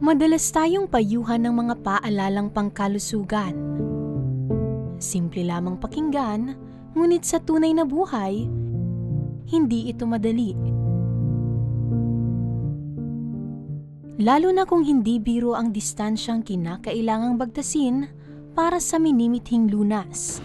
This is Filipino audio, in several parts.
Madalas tayong payuhan ng mga paalalang pangkalusugan. Simple lamang pakinggan, ngunit sa tunay na buhay, hindi ito madali. Lalo na kung hindi biro ang distansyang kinakailangang bagtasin para sa minimithing lunas.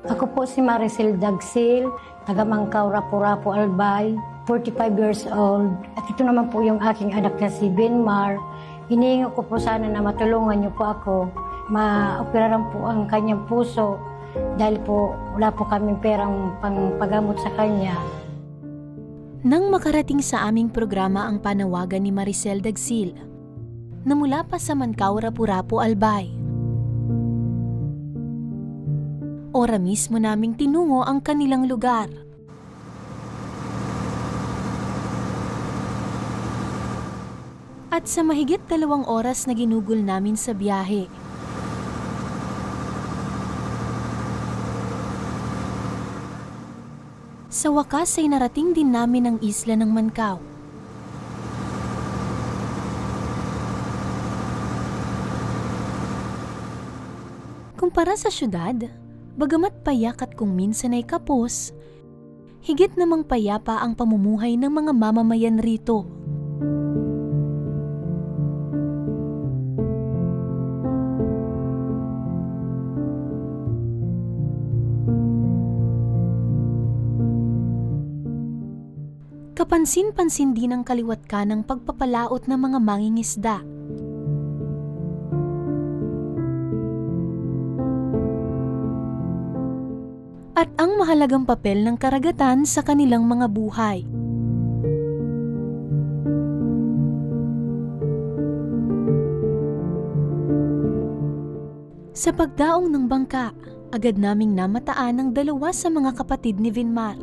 Ako po si Maricel Dagsil, taga Mangkaw, Rapu-Rapu, Albay, 45 years old. At ito naman po yung aking anak na si Benmar. Hinihingi ko po sana na matulungan niyo po ako. Ma-operaran po ang kanyang puso dahil po wala po kaming perang pangpagamot sa kanya. Nang makarating sa aming programa ang panawagan ni Maricel Dagsil, na mula pa sa Mangkaw, Rapu-Rapu, Albay, ora mismo naming tinungo ang kanilang lugar. At sa mahigit 2 oras na ginugol namin sa biyahe, sa wakas ay narating din namin ang isla ng Mangkaw. Kumpara sa syudad, bagamat payak at kung minsan ay kapos, higit namang payapa ang pamumuhay ng mga mamamayan rito. Kapansin-pansin din ang kaliwat ka ng pagpapalaot ng mga mangingisda. At ang mahalagang papel ng karagatan sa kanilang mga buhay. Sa pagdaong ng bangka, agad naming namataan ang 2 sa mga kapatid ni Benmar.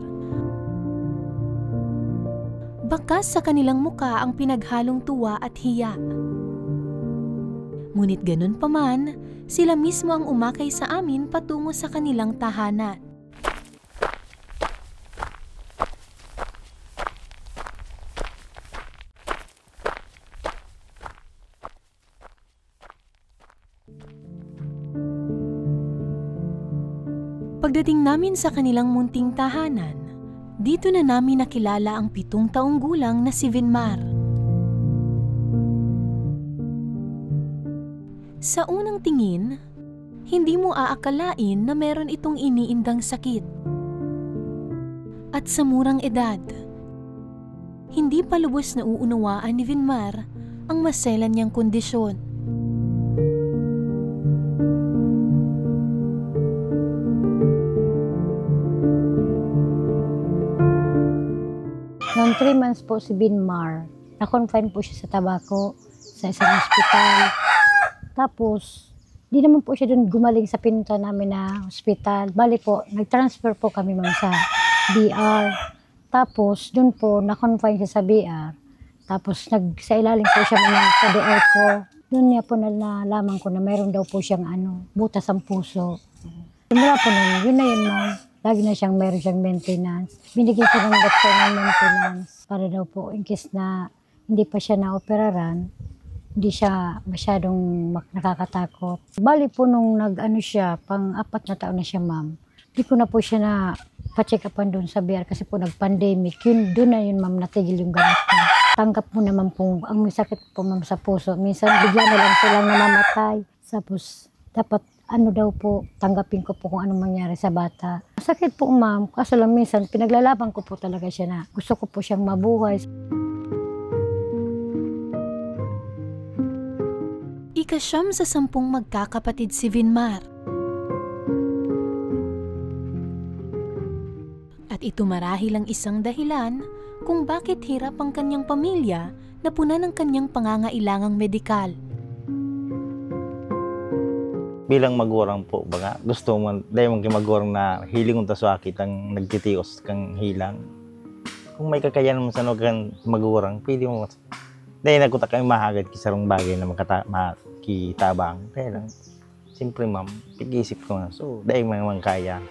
Bakas sa kanilang muka ang pinaghalong tuwa at hiya. Ngunit ganun pa man, sila mismo ang umakay sa amin patungo sa kanilang tahanan. Pagdating namin sa kanilang munting tahanan, dito na namin nakilala ang 7 taong gulang na si Benmar. Sa unang tingin, hindi mo aakalain na meron itong iniindang sakit. At sa murang edad, hindi pa lubos na uunawaan ni Benmar ang maselan niyang kondisyon. Noong 3 months po si Benmar, na-confine po siya sa tabako sa isang ospital. Tapos, di naman po siya doon gumaling sa pinunta namin na ospital. Bali po, nag-transfer po kami sa BR. Tapos, doon po, na-confine siya sa BR. Tapos, sa ilalim po siya sa DR ko. Doon niya po nalaman ko na mayroon daw po siyang butas ang puso. Mula po nun, yun na yun, ma'am. Lagi na meron siyang maintenance. Binigyan ko ng doktor ng maintenance para daw po in case na hindi pa siya na-operaran, hindi siya masyadong nakakatakot. Bali po nung siya, pang-4 na taon na siya, ma'am. Hindi ko na po siya na pa-check upan doon sa BR kasi po nag-pandemic. Doon na yun, ma'am, natigil yung gamot niya. Tanggap mo naman po, ang may sakit po, ma'am, sa puso. Minsan bigla na lang silang namamatay. Tapos dapat daw po, tanggapin ko po kung anong mangyari sa bata. Masakit po, ma'am. Kaso lang minsan, pinaglalaban ko po talaga siya na gusto ko po siyang mabuhay. Ika-9 sa 10 magkakapatid si Benmar. At ito marahil ang isang dahilan kung bakit hirap ang kanyang pamilya na punan ng kanyang pangangailangang medikal. bilang magurang po, baga, gusto mo, dahil mong magurang na hiling unta sa akit ang nagtitios kang hilang. Kung may kakayanan mo sa kang magurang, pwede mo. Dahil nagkutak kami mahagad kisarong bagay na makitabang. Dahil lang, siyempre ma'am, pag-iisip ko nga. So, dahil mga kaya.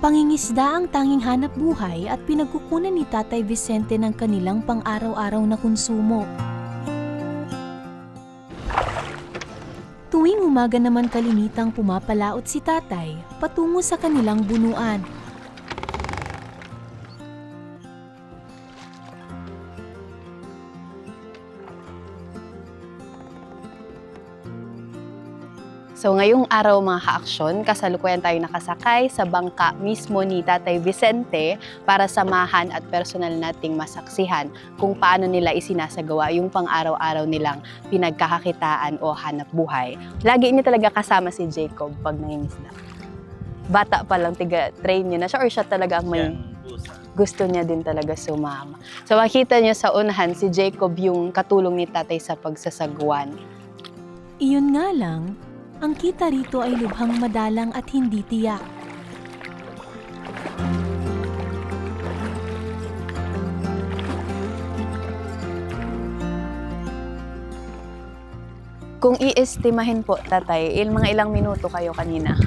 Pangingisda ang tanging hanap buhay at pinagkukunan ni Tatay Vicente ng kanilang pang-araw-araw na konsumo. Tuwing umaga naman kalimitang pumapalaot si Tatay patungo sa kanilang bunuan. So ngayong araw mga ka-aksyon, kasalukuyan tayo nakasakay sa bangka mismo ni Tatay Vicente para samahan at personal nating masaksihan kung paano nila isinasagawa yung pang-araw-araw nilang pinagkakakitaan o hanap buhay. Lagi niya talaga kasama si Jacob pag nangingisda. Bata pa lang, tiga-train niya na siya or siya talaga ang may gusto niya din talaga sumama. So makita niyo sa unahan si Jacob yung katulong ni Tatay sa pagsasagwan. Iyon nga lang, ang kita rito ay lubhang madalang at hindi tiyak. Kung i-estimahin po, Tatay, mga ilang minuto kayo kanina?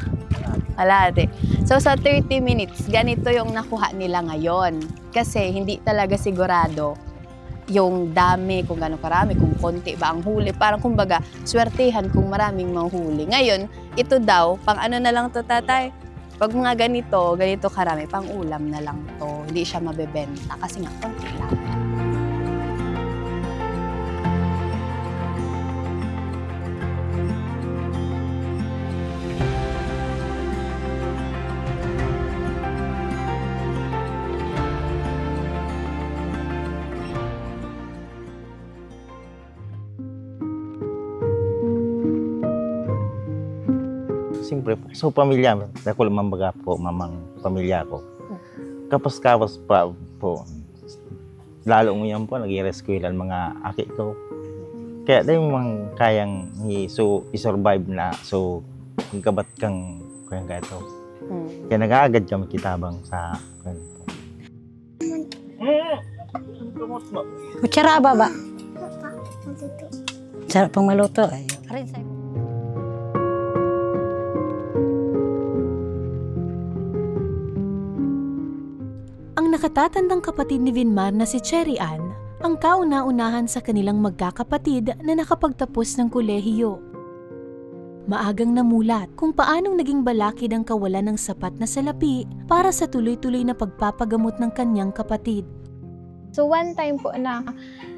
Alate. So sa 30 minutes, ganito yung nakuha nila ngayon. Kasi hindi talaga sigurado yung dami, kung gano'ng karami, kung konti ba ang huli. Parang kumbaga, swertihan kung maraming mahuli. Ngayon, ito daw, pang ano na lang to, Tatay? Pag mga ganito karami, pang ulam na lang to. Hindi siya mabebenta kasi nga konti lang. Siyempre po, so pamilya, ako naman baga po, mamang pamilya ko. Kapos-kapos pa po, lalo ngayon po, nag-rescue lang mga aki ko. Kaya dahil mga kayang i-survive na, so kabat kang kaya ito. Kaya nag-aagad kami kitabang sa ganito. Kutsara ba ba? Sarap pang maluto. Ang nakatatandang kapatid ni Vinmar na si Cherry Ann ang kauna-unahan sa kanilang magkakapatid na nakapagtapos ng kolehiyo. Maagang namulat kung paanong naging balakid ang kawalan ng sapat na salapi para sa tuloy-tuloy na pagpapagamot ng kanyang kapatid. So one time po na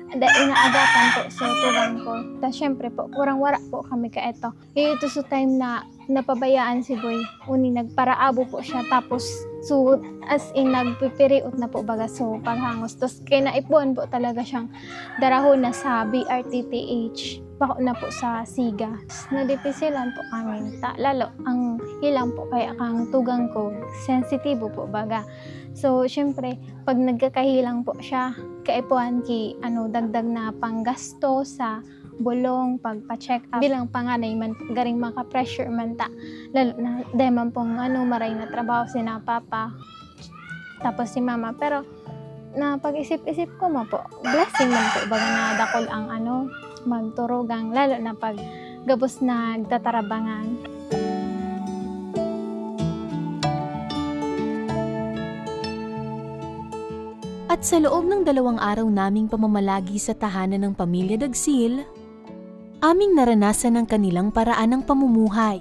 inaagapan po sa tugang ko. Tapos syempre po, kurang wara po kami ka ito. Ito sa time na napabayaan si Boy. Uni nagparaabo po siya. Tapos so as in nagpipiriot na po baga so paghangos. Tapos kinaipuan po talaga siyang darahon na sa BRTTH. Bako na po sa Siga. Nadipisilan po kami. Lalo ang hilang po kaya kang tugang ko. Sensitibo po baga. So, syempre, pag nagkakahilang po siya, kaipuan dagdag na panggasto sa bulong, pagpa-check up. Bilang panganay man, garing maka-pressure man ta. Lalo na, dahil man pong maray na trabaho si na papa, tapos si mama. Pero, na pag-isip-isip ko mo po, blessing man po, baga na dakol ang magturugang, lalo na pag gabos na nagtatarabangan. At sa loob ng 2 araw naming pamamalagi sa tahanan ng pamilya Dagsil, aming naranasan ang kanilang paraan ng pamumuhay.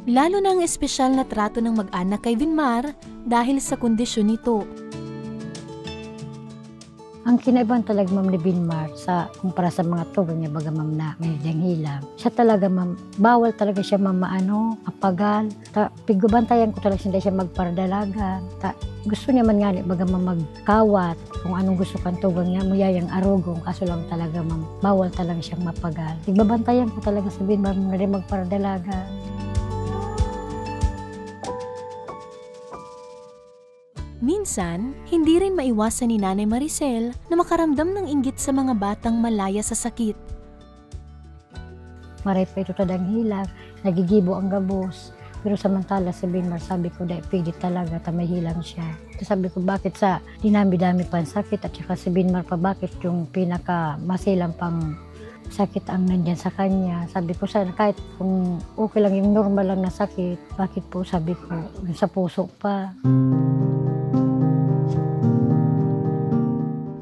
Lalo na ang espesyal na trato ng mag-anak kay Vinmar dahil sa kondisyon nito. Ang kinaibahan talaga ma'am ni Vinmar kumpara sa mga tugang niya baga ma'am na may diyang hilang. Siya talaga ma'am, bawal talaga siya ma'am apagal. Pigubantayan ko talaga siya magparadalagan. Gusto niya man nga baga ma'am magkawat. Kung anong gusto kang tugang niya, muyayang arugong. Kaso lang talaga ma'am, bawal talaga siyang mapagal. Pigbabantayan ko talaga sa Vinmar na rin magparadalagan. Minsan, hindi rin maiwasan ni Nanay Maricel na makaramdam ng inggit sa mga batang malaya sa sakit. Maray pa ito tadang hilang, nagigibo ang gabos. Pero samantala si Binmar, sabi ko, dahil pwede talaga, may hilang siya. So sabi ko, bakit sa dinami-dami pa ang sakit at saka si Binmar pa, bakit yung pinaka-masilang pang sakit ang nandyan sa kanya. Sabi ko, sana kahit kung okay lang yung normal lang na sakit, bakit po, sabi ko, sa puso pa.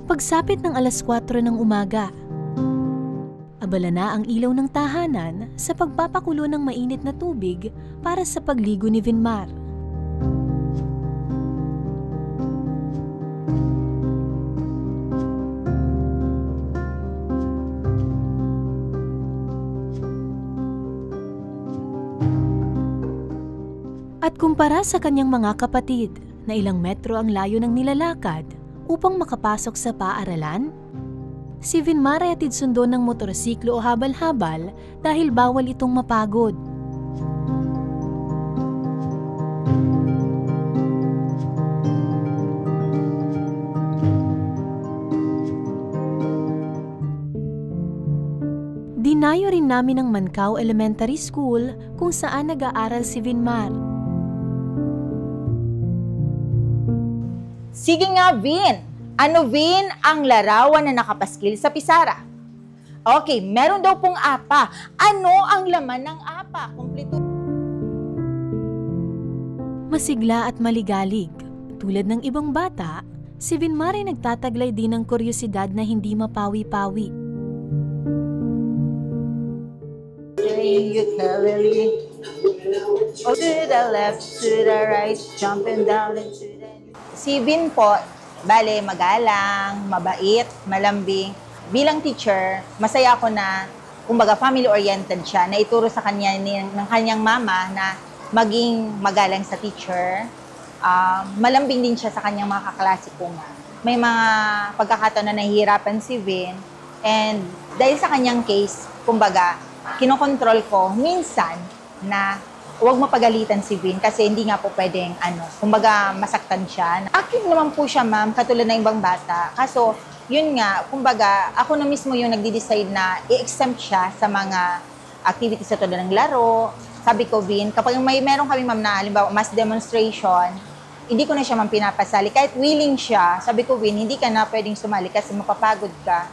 Pagsapit ng alas 4 ng umaga, abala na ang ilaw ng tahanan sa pagpapakulo ng mainit na tubig para sa pagligo ni Vinmar. At kumpara sa kanyang mga kapatid na ilang metro ang layo ng nilalakad upang makapasok sa paaralan, si Vinmar ay atid sundo ng motorsiklo o habal-habal dahil bawal itong mapagod. Dinayo rin namin ang Mancao Elementary School kung saan nag-aaral si Vinmar. Sige nga, Vin. Ano, Vin, ang larawan na nakapaskil sa pisara? Okay, meron daw pong apa. Ano ang laman ng apa? Kompleto. Masigla at maligalig. Tulad ng ibang bata, si Vinmar ay nagtataglay din ng kuryosidad na hindi mapawi-pawi. To the left, to the right, jumping down into the... Si Vin po, bale, magalang, mabait, malambing. Bilang teacher, masaya ako na, kumbaga, family-oriented siya, na ituro sa kanya ng kanyang mama na maging magalang sa teacher. Malambing din siya sa kanyang mga kaklase ko nga. May mga pagkakataon na nahihirapan si Vin. And dahil sa kanyang case, kumbaga, kinokontrol ko minsan na huwag mapagalitan si Vin kasi hindi nga po pwedeng, kumbaga, masaktan siya. Active naman po siya, ma'am, katulad ng ibang bata. Kaso, yun nga, kumbaga, ako na mismo yung nagde-decide na i-exempt siya sa mga activities sa tulad ng laro. Sabi ko, Vin, kapag meron kami, ma'am, na halimbawa, mass demonstration, hindi ko na siya, ma'am, pinapasali. Kahit willing siya, sabi ko, Vin, hindi ka na pwedeng sumali kasi mapapagod ka.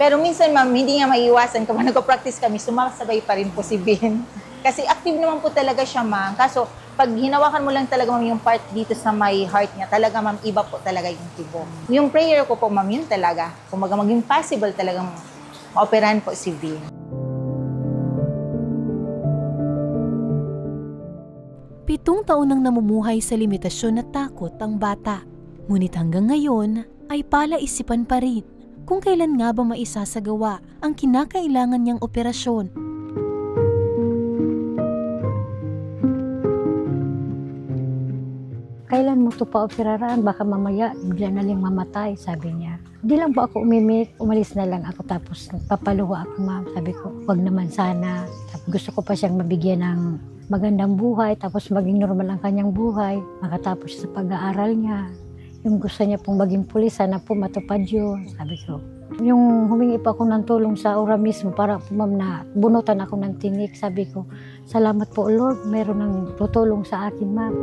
Pero minsan, ma'am, hindi nga maiiwasan kapag nagko-practice kami, sumasabay pa rin po si Vin. Kasi active naman po talaga siya, ma'am. Kaso, pag hinawakan mo lang talaga, ma'am, yung part dito sa my heart niya, talaga, ma'am, iba po talaga yung tibo. Yung prayer ko po, ma'am, yun talaga. Kung maging possible talagang maoperahan po si Vin. Pitong taon nang namumuhay sa limitasyon at takot ang bata. Ngunit hanggang ngayon ay palaisipan pa rin kung kailan nga ba maisasagawa ang kinakailangan niyang operasyon. Kailan mo ito pa-operaran? Baka mamaya, bigla na lang mamatay, sabi niya. Hindi lang po ako umimik, umalis na lang ako tapos papaluwa ako, ma'am. Sabi ko, wag naman sana. Gusto ko pa siyang mabigyan ng magandang buhay, tapos maging normal ang kanyang buhay. Makatapos siya sa pag-aaral niya. Yung gusto niya pong maging pulis, sana po matupad yun, sabi ko. Yung humingi pa ako ng tulong sa ora mismo para po, ma'am, na bunutan ako ng tinik, sabi ko, salamat po, Lord, meron ng tutulong sa akin, ma'am.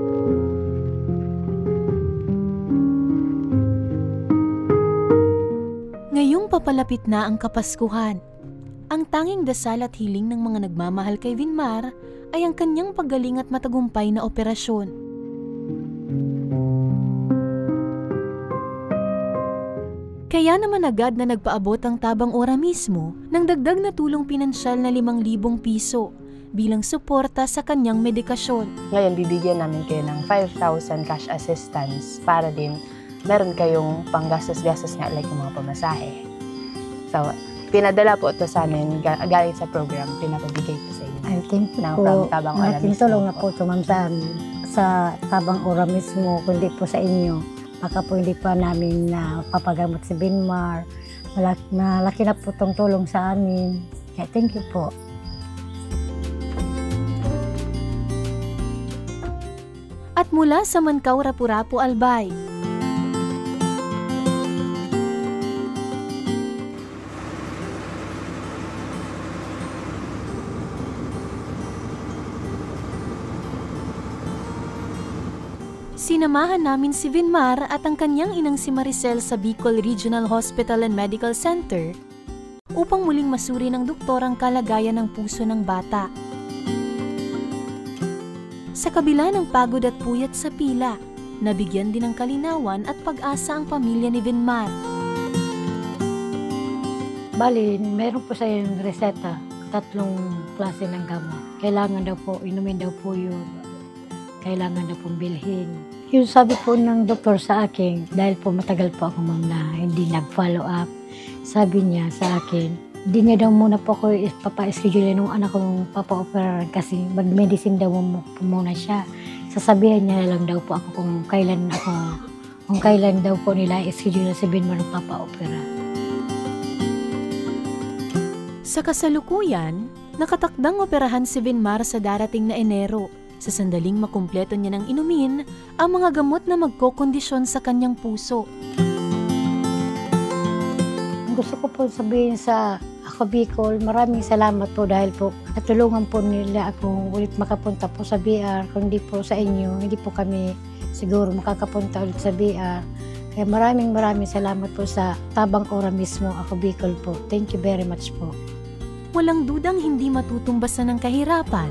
Ngayong papalapit na ang Kapaskuhan, ang tanging dasal at hiling ng mga nagmamahal kay Vinmar ay ang kanyang paggaling at matagumpay na operasyon. Kaya naman agad na nagpaabot ang Tabang Ora mismo ng dagdag na tulong pinansyal na 5,000 piso bilang suporta sa kanyang medikasyon. Ngayon, bibigyan namin kayo ng 5,000 cash assistance para din meron kayong panggastos-gastos nga like yung mga pamasahe. So, pinadala po ito sa amin galing sa program, pinapabigay po sa inyo. Ay, thank you po. From Tabang Ora Malaking mismo tulong na po. po ito, ma'am, sa Tabang Ora mismo, kundi po sa inyo. Baka po hindi pa namin papagamot si Vinmar. Malaki na po itong tulong sa amin. Kaya thank you po. At mula sa Mancao, Rapu-Rapu, Albay, Sinamahan namin si Vinmar at ang kanyang inang si Maricel sa Bicol Regional Hospital and Medical Center upang muling masuri ng doktor ang kalagayan ng puso ng bata. Sa kabila ng pagod at puyat sa pila, nabigyan din ng kalinawan at pag-asa ang pamilya ni Vinmar. Bali, meron po sa yung reseta, 3 klase ng gamot. Kailangan daw po, inumin daw po yun. Kailangan daw pong bilhin. Yung sabi po ng doktor sa akin, dahil po matagal po ako na hindi nag-follow up, sabi niya sa akin, hindi niya daw muna po ako papa-schedule nung anak kong papa-operaran kasi mag-medicine daw po muna siya. Sasabihan niya lang daw po ako kung kailan daw po nila i-schedule si Vinmar ng papa-opera. Sa kasalukuyan, nakatakdang operahan si Vinmar sa darating na Enero. Sa sandaling makumpleto niya ng inumin ang mga gamot na magkokondisyon sa kanyang puso. Gusto ko po sabihin sa Ako Bicol, maraming salamat po dahil po natulungan po nila ako ulit makapunta po sa BR. Kung hindi po sa inyo, hindi po kami siguro makakapunta ulit sa BR. Kaya maraming salamat po sa Tabang Ora mismo, Ako Bicol po. Thank you very much po. Walang dudang hindi matutumbasan ng kahirapan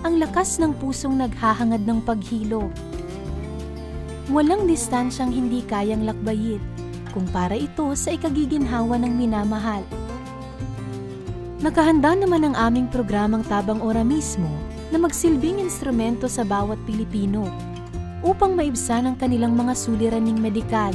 ang lakas ng pusong naghahangad ng paghilo. Walang distansyang hindi kayang lakbayin kung para ito sa ikagiginhawa ng minamahal. Nakahanda naman ang aming programang Tabang Ora mismo na magsilbing instrumento sa bawat Pilipino upang maibsan ang kanilang mga suliraning medikal.